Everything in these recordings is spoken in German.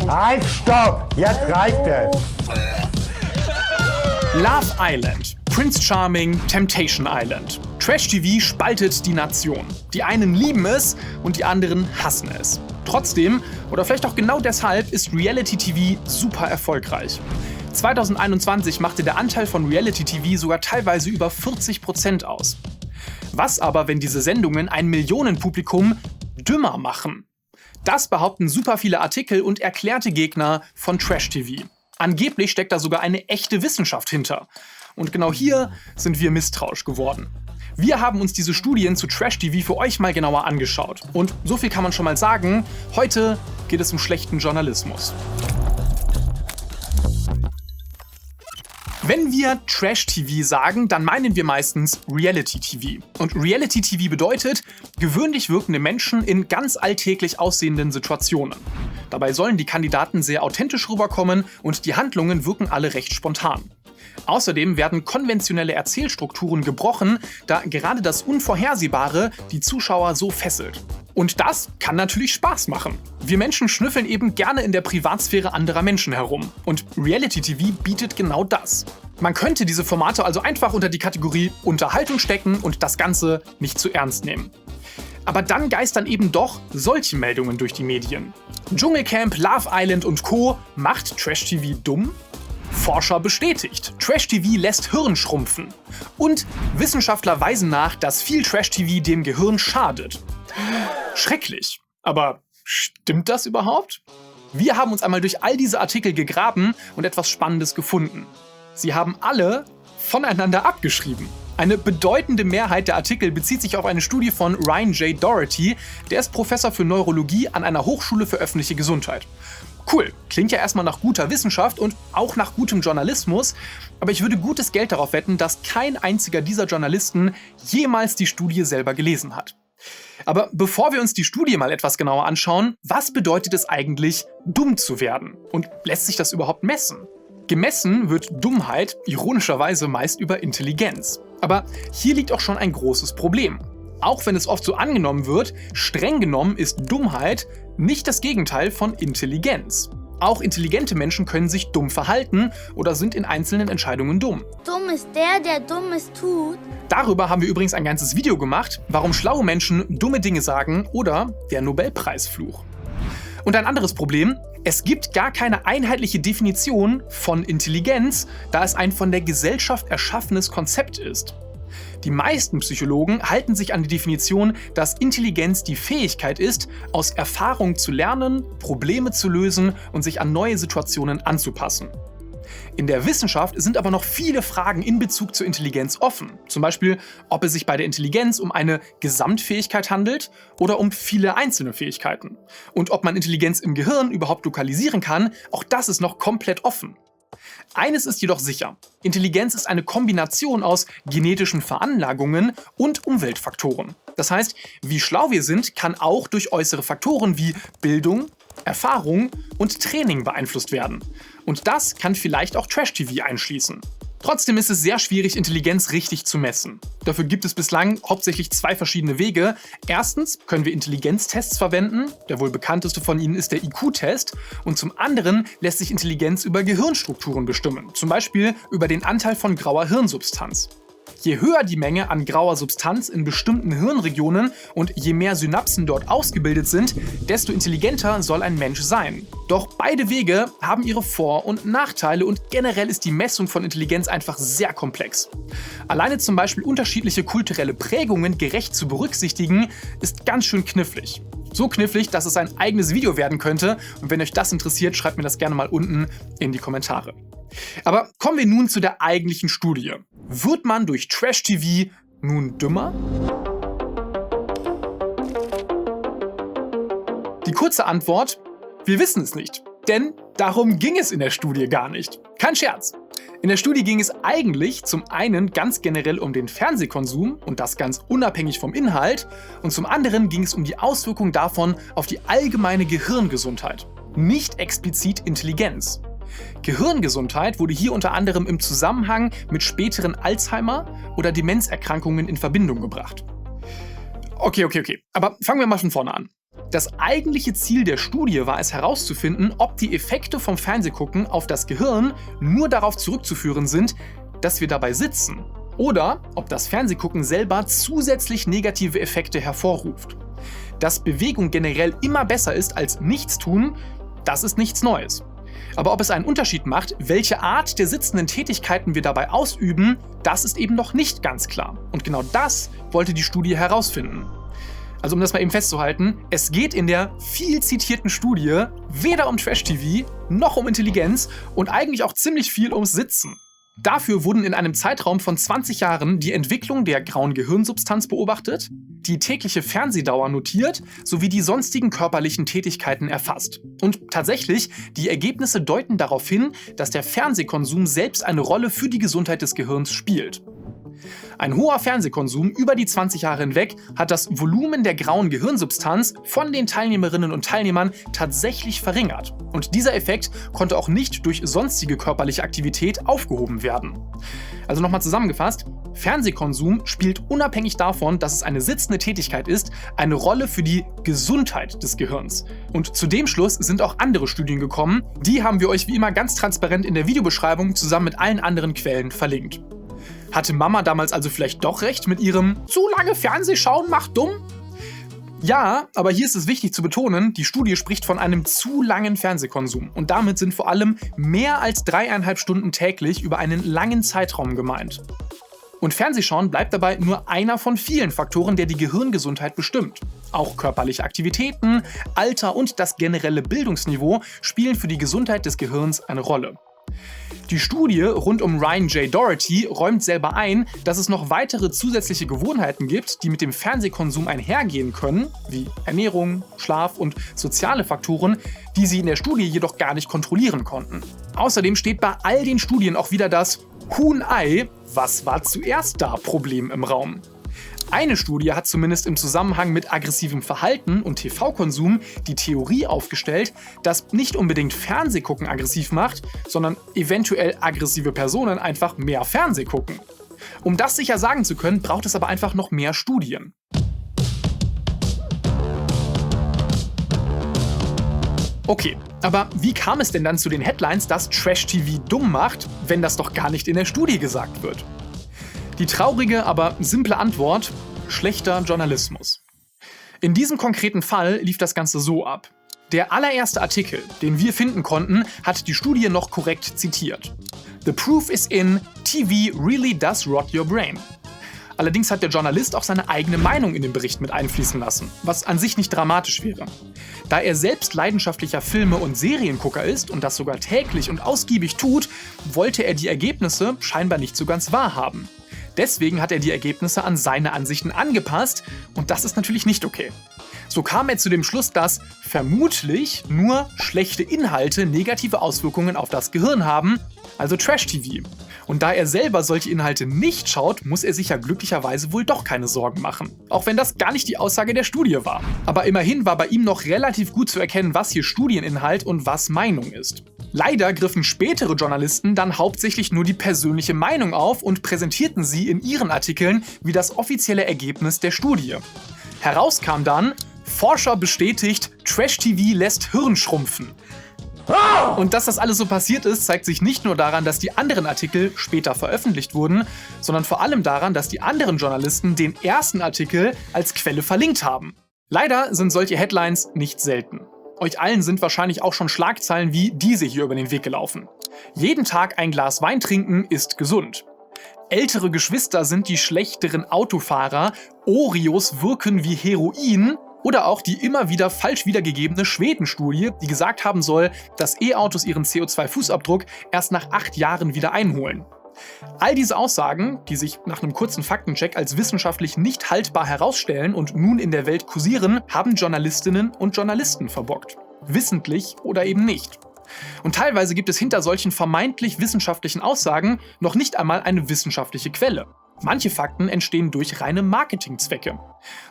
Halt, stopp! Jetzt reicht es! Love Island, Prince Charming, Temptation Island. Trash-TV spaltet die Nation. Die einen lieben es und die anderen hassen es. Trotzdem, oder vielleicht auch genau deshalb, ist Reality-TV super erfolgreich. 2021 machte der Anteil von Reality-TV sogar teilweise über 40% aus. Was aber, wenn diese Sendungen ein Millionenpublikum dümmer machen? Das behaupten super viele Artikel und erklärte Gegner von Trash-TV. Angeblich steckt da sogar eine echte Wissenschaft hinter. Und genau hier sind wir misstrauisch geworden. Wir haben uns diese Studien zu Trash-TV für euch mal genauer angeschaut. Und so viel kann man schon mal sagen, heute geht es um schlechten Journalismus. Wenn wir Trash-TV sagen, dann meinen wir meistens Reality-TV. Und Reality-TV bedeutet gewöhnlich wirkende Menschen in ganz alltäglich aussehenden Situationen. Dabei sollen die Kandidaten sehr authentisch rüberkommen und die Handlungen wirken alle recht spontan. Außerdem werden konventionelle Erzählstrukturen gebrochen, da gerade das Unvorhersehbare die Zuschauer so fesselt. Und das kann natürlich Spaß machen. Wir Menschen schnüffeln eben gerne in der Privatsphäre anderer Menschen herum. Und Reality-TV bietet genau das. Man könnte diese Formate also einfach unter die Kategorie Unterhaltung stecken und das Ganze nicht zu ernst nehmen. Aber dann geistern eben doch solche Meldungen durch die Medien. Dschungelcamp, Love Island und Co. macht Trash-TV dumm? Forscher bestätigt, Trash-TV lässt Hirn schrumpfen. Und Wissenschaftler weisen nach, dass viel Trash-TV dem Gehirn schadet. Schrecklich. Aber stimmt das überhaupt? Wir haben uns einmal durch all diese Artikel gegraben und etwas Spannendes gefunden. Sie haben alle voneinander abgeschrieben. Eine bedeutende Mehrheit der Artikel bezieht sich auf eine Studie von Ryan J. Doherty, der ist Professor für Neurologie an einer Hochschule für öffentliche Gesundheit. Cool, klingt ja erstmal nach guter Wissenschaft und auch nach gutem Journalismus, aber ich würde gutes Geld darauf wetten, dass kein einziger dieser Journalisten jemals die Studie selber gelesen hat. Aber bevor wir uns die Studie mal etwas genauer anschauen, was bedeutet es eigentlich, dumm zu werden? Und lässt sich das überhaupt messen? Gemessen wird Dummheit ironischerweise meist über Intelligenz. Aber hier liegt auch schon ein großes Problem. Auch wenn es oft so angenommen wird, streng genommen ist Dummheit nicht das Gegenteil von Intelligenz. Auch intelligente Menschen können sich dumm verhalten oder sind in einzelnen Entscheidungen dumm. Dumm ist der Dummes tut. Darüber haben wir übrigens ein ganzes Video gemacht, warum schlaue Menschen dumme Dinge sagen oder der Nobelpreisfluch. Und ein anderes Problem, es gibt gar keine einheitliche Definition von Intelligenz, da es ein von der Gesellschaft erschaffenes Konzept ist. Die meisten Psychologen halten sich an die Definition, dass Intelligenz die Fähigkeit ist, aus Erfahrung zu lernen, Probleme zu lösen und sich an neue Situationen anzupassen. In der Wissenschaft sind aber noch viele Fragen in Bezug zur Intelligenz offen. Zum Beispiel, ob es sich bei der Intelligenz um eine Gesamtfähigkeit handelt oder um viele einzelne Fähigkeiten. Und ob man Intelligenz im Gehirn überhaupt lokalisieren kann, auch das ist noch komplett offen. Eines ist jedoch sicher: Intelligenz ist eine Kombination aus genetischen Veranlagungen und Umweltfaktoren. Das heißt, wie schlau wir sind, kann auch durch äußere Faktoren wie Bildung, Erfahrung und Training beeinflusst werden. Und das kann vielleicht auch Trash-TV einschließen. Trotzdem ist es sehr schwierig, Intelligenz richtig zu messen. Dafür gibt es bislang hauptsächlich zwei verschiedene Wege. Erstens können wir Intelligenztests verwenden. Der wohl bekannteste von ihnen ist der IQ-Test. Und zum anderen lässt sich Intelligenz über Gehirnstrukturen bestimmen. Zum Beispiel über den Anteil von grauer Hirnsubstanz. Je höher die Menge an grauer Substanz in bestimmten Hirnregionen und je mehr Synapsen dort ausgebildet sind, desto intelligenter soll ein Mensch sein. Doch beide Wege haben ihre Vor- und Nachteile und generell ist die Messung von Intelligenz einfach sehr komplex. Alleine zum Beispiel unterschiedliche kulturelle Prägungen gerecht zu berücksichtigen, ist ganz schön knifflig. So knifflig, dass es ein eigenes Video werden könnte, und wenn euch das interessiert, schreibt mir das gerne mal unten in die Kommentare. Aber kommen wir nun zu der eigentlichen Studie. Wird man durch Trash-TV nun dümmer? Die kurze Antwort: Wir wissen es nicht. Denn darum ging es in der Studie gar nicht. Kein Scherz. In der Studie ging es eigentlich zum einen ganz generell um den Fernsehkonsum und das ganz unabhängig vom Inhalt, und zum anderen ging es um die Auswirkung davon auf die allgemeine Gehirngesundheit, nicht explizit Intelligenz. Gehirngesundheit wurde hier unter anderem im Zusammenhang mit späteren Alzheimer- oder Demenzerkrankungen in Verbindung gebracht. Okay. Aber fangen wir mal von vorne an. Das eigentliche Ziel der Studie war es herauszufinden, ob die Effekte vom Fernsehgucken auf das Gehirn nur darauf zurückzuführen sind, dass wir dabei sitzen. Oder ob das Fernsehgucken selber zusätzlich negative Effekte hervorruft. Dass Bewegung generell immer besser ist als Nichtstun, das ist nichts Neues. Aber ob es einen Unterschied macht, welche Art der sitzenden Tätigkeiten wir dabei ausüben, das ist eben noch nicht ganz klar. Und genau das wollte die Studie herausfinden. Also um das mal eben festzuhalten, es geht in der viel zitierten Studie weder um Trash-TV noch um Intelligenz und eigentlich auch ziemlich viel ums Sitzen. Dafür wurden in einem Zeitraum von 20 Jahren die Entwicklung der grauen Gehirnsubstanz beobachtet, die tägliche Fernsehdauer notiert sowie die sonstigen körperlichen Tätigkeiten erfasst. Und tatsächlich, die Ergebnisse deuten darauf hin, dass der Fernsehkonsum selbst eine Rolle für die Gesundheit des Gehirns spielt. Ein hoher Fernsehkonsum über die 20 Jahre hinweg hat das Volumen der grauen Gehirnsubstanz von den Teilnehmerinnen und Teilnehmern tatsächlich verringert. Und dieser Effekt konnte auch nicht durch sonstige körperliche Aktivität aufgehoben werden. Also nochmal zusammengefasst, Fernsehkonsum spielt unabhängig davon, dass es eine sitzende Tätigkeit ist, eine Rolle für die Gesundheit des Gehirns. Und zu dem Schluss sind auch andere Studien gekommen. Die haben wir euch wie immer ganz transparent in der Videobeschreibung zusammen mit allen anderen Quellen verlinkt. Hatte Mama damals also vielleicht doch recht mit ihrem "zu lange Fernsehschauen macht dumm"? Ja, aber hier ist es wichtig zu betonen, die Studie spricht von einem zu langen Fernsehkonsum. Und damit sind vor allem mehr als 3,5 Stunden täglich über einen langen Zeitraum gemeint. Und Fernsehschauen bleibt dabei nur einer von vielen Faktoren, der die Gehirngesundheit bestimmt. Auch körperliche Aktivitäten, Alter und das generelle Bildungsniveau spielen für die Gesundheit des Gehirns eine Rolle. Die Studie rund um Ryan J. Doherty räumt selber ein, dass es noch weitere zusätzliche Gewohnheiten gibt, die mit dem Fernsehkonsum einhergehen können, wie Ernährung, Schlaf und soziale Faktoren, die sie in der Studie jedoch gar nicht kontrollieren konnten. Außerdem steht bei all den Studien auch wieder das Huhn-Ei, was war zuerst da Problem im Raum. Eine Studie hat zumindest im Zusammenhang mit aggressivem Verhalten und TV-Konsum die Theorie aufgestellt, dass nicht unbedingt Fernsehgucken aggressiv macht, sondern eventuell aggressive Personen einfach mehr Fernseh gucken. Um das sicher sagen zu können, braucht es aber einfach noch mehr Studien. Okay, aber wie kam es denn dann zu den Headlines, dass Trash-TV dumm macht, wenn das doch gar nicht in der Studie gesagt wird? Die traurige, aber simple Antwort: schlechter Journalismus. In diesem konkreten Fall lief das Ganze so ab. Der allererste Artikel, den wir finden konnten, hat die Studie noch korrekt zitiert. "The proof is in, TV really does rot your brain." Allerdings hat der Journalist auch seine eigene Meinung in den Bericht mit einfließen lassen, was an sich nicht dramatisch wäre. Da er selbst leidenschaftlicher Filme- und Seriengucker ist und das sogar täglich und ausgiebig tut, wollte er die Ergebnisse scheinbar nicht so ganz wahrhaben. Deswegen hat er die Ergebnisse an seine Ansichten angepasst und das ist natürlich nicht okay. So kam er zu dem Schluss, dass vermutlich nur schlechte Inhalte negative Auswirkungen auf das Gehirn haben, also Trash-TV. Und da er selber solche Inhalte nicht schaut, muss er sich ja glücklicherweise wohl doch keine Sorgen machen. Auch wenn das gar nicht die Aussage der Studie war. Aber immerhin war bei ihm noch relativ gut zu erkennen, was hier Studieninhalt und was Meinung ist. Leider griffen spätere Journalisten dann hauptsächlich nur die persönliche Meinung auf und präsentierten sie in ihren Artikeln wie das offizielle Ergebnis der Studie. Heraus kam dann: Forscher bestätigt, Trash-TV lässt Hirn schrumpfen. Und dass das alles so passiert ist, zeigt sich nicht nur daran, dass die anderen Artikel später veröffentlicht wurden, sondern vor allem daran, dass die anderen Journalisten den ersten Artikel als Quelle verlinkt haben. Leider sind solche Headlines nicht selten. Euch allen sind wahrscheinlich auch schon Schlagzeilen wie diese hier über den Weg gelaufen. Jeden Tag ein Glas Wein trinken ist gesund. Ältere Geschwister sind die schlechteren Autofahrer, Oreos wirken wie Heroin oder auch die immer wieder falsch wiedergegebene Schweden-Studie, die gesagt haben soll, dass E-Autos ihren CO2-Fußabdruck erst nach 8 Jahren wieder einholen. All diese Aussagen, die sich nach einem kurzen Faktencheck als wissenschaftlich nicht haltbar herausstellen und nun in der Welt kursieren, haben Journalistinnen und Journalisten verbockt. Wissentlich oder eben nicht. Und teilweise gibt es hinter solchen vermeintlich wissenschaftlichen Aussagen noch nicht einmal eine wissenschaftliche Quelle. Manche Fakten entstehen durch reine Marketingzwecke.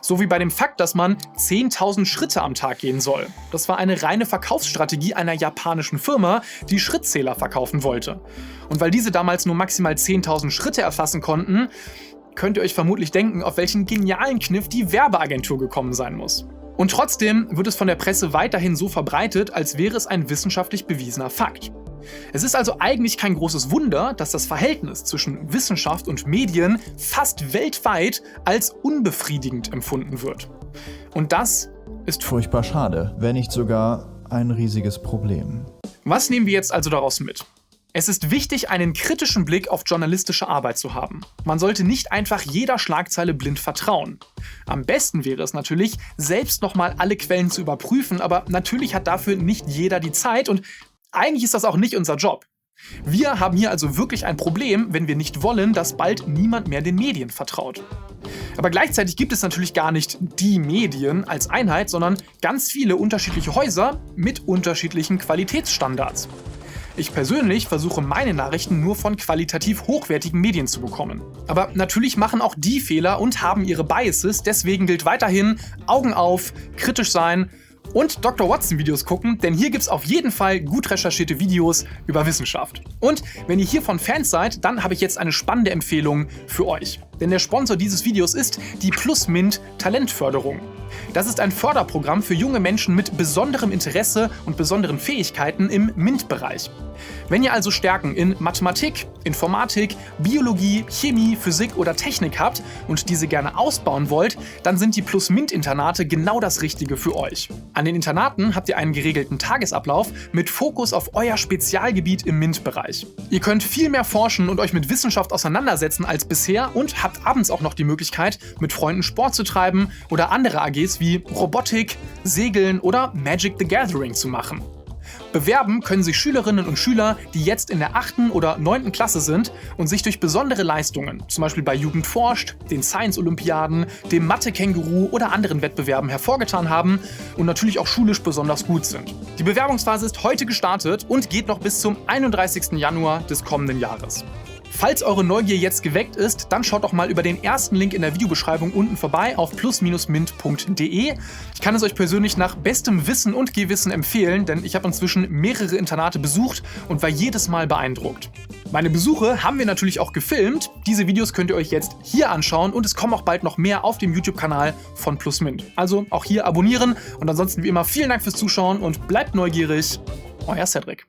So wie bei dem Fakt, dass man 10.000 Schritte am Tag gehen soll. Das war eine reine Verkaufsstrategie einer japanischen Firma, die Schrittzähler verkaufen wollte. Und weil diese damals nur maximal 10.000 Schritte erfassen konnten, könnt ihr euch vermutlich denken, auf welchen genialen Kniff die Werbeagentur gekommen sein muss. Und trotzdem wird es von der Presse weiterhin so verbreitet, als wäre es ein wissenschaftlich bewiesener Fakt. Es ist also eigentlich kein großes Wunder, dass das Verhältnis zwischen Wissenschaft und Medien fast weltweit als unbefriedigend empfunden wird. Und das ist Furchtbar schade, wenn nicht sogar ein riesiges Problem. Was nehmen wir jetzt also daraus mit? Es ist wichtig, einen kritischen Blick auf journalistische Arbeit zu haben. Man sollte nicht einfach jeder Schlagzeile blind vertrauen. Am besten wäre es natürlich, selbst nochmal alle Quellen zu überprüfen, aber natürlich hat dafür nicht jeder die Zeit und eigentlich ist das auch nicht unser Job. Wir haben hier also wirklich ein Problem, wenn wir nicht wollen, dass bald niemand mehr den Medien vertraut. Aber gleichzeitig gibt es natürlich gar nicht die Medien als Einheit, sondern ganz viele unterschiedliche Häuser mit unterschiedlichen Qualitätsstandards. Ich persönlich versuche meine Nachrichten nur von qualitativ hochwertigen Medien zu bekommen. Aber natürlich machen auch die Fehler und haben ihre Biases, deswegen gilt weiterhin Augen auf, kritisch sein und Dr. Watson Videos gucken, denn hier gibt's auf jeden Fall gut recherchierte Videos über Wissenschaft. Und wenn ihr hiervon Fans seid, dann habe ich jetzt eine spannende Empfehlung für euch. Denn der Sponsor dieses Videos ist die PlusMint Talentförderung. Das ist ein Förderprogramm für junge Menschen mit besonderem Interesse und besonderen Fähigkeiten im MINT-Bereich. Wenn ihr also Stärken in Mathematik, Informatik, Biologie, Chemie, Physik oder Technik habt und diese gerne ausbauen wollt, dann sind die PlusMint-Internate genau das Richtige für euch. An den Internaten habt ihr einen geregelten Tagesablauf mit Fokus auf euer Spezialgebiet im MINT-Bereich. Ihr könnt viel mehr forschen und euch mit Wissenschaft auseinandersetzen als bisher und habt abends auch noch die Möglichkeit, mit Freunden Sport zu treiben oder andere AGs wie Robotik, Segeln oder Magic the Gathering zu machen. Bewerben können sich Schülerinnen und Schüler, die jetzt in der 8. oder 9. Klasse sind und sich durch besondere Leistungen, zum Beispiel bei Jugend forscht, den Science-Olympiaden, dem Mathe-Känguru oder anderen Wettbewerben hervorgetan haben und natürlich auch schulisch besonders gut sind. Die Bewerbungsphase ist heute gestartet und geht noch bis zum 31. Januar des kommenden Jahres. Falls eure Neugier jetzt geweckt ist, dann schaut doch mal über den ersten Link in der Videobeschreibung unten vorbei auf plus-mint.de. Ich kann es euch persönlich nach bestem Wissen und Gewissen empfehlen, denn ich habe inzwischen mehrere Internate besucht und war jedes Mal beeindruckt. Meine Besuche haben wir natürlich auch gefilmt. Diese Videos könnt ihr euch jetzt hier anschauen und es kommen auch bald noch mehr auf dem YouTube-Kanal von PlusMint. Also auch hier abonnieren und ansonsten wie immer vielen Dank fürs Zuschauen und bleibt neugierig. Euer Cedric.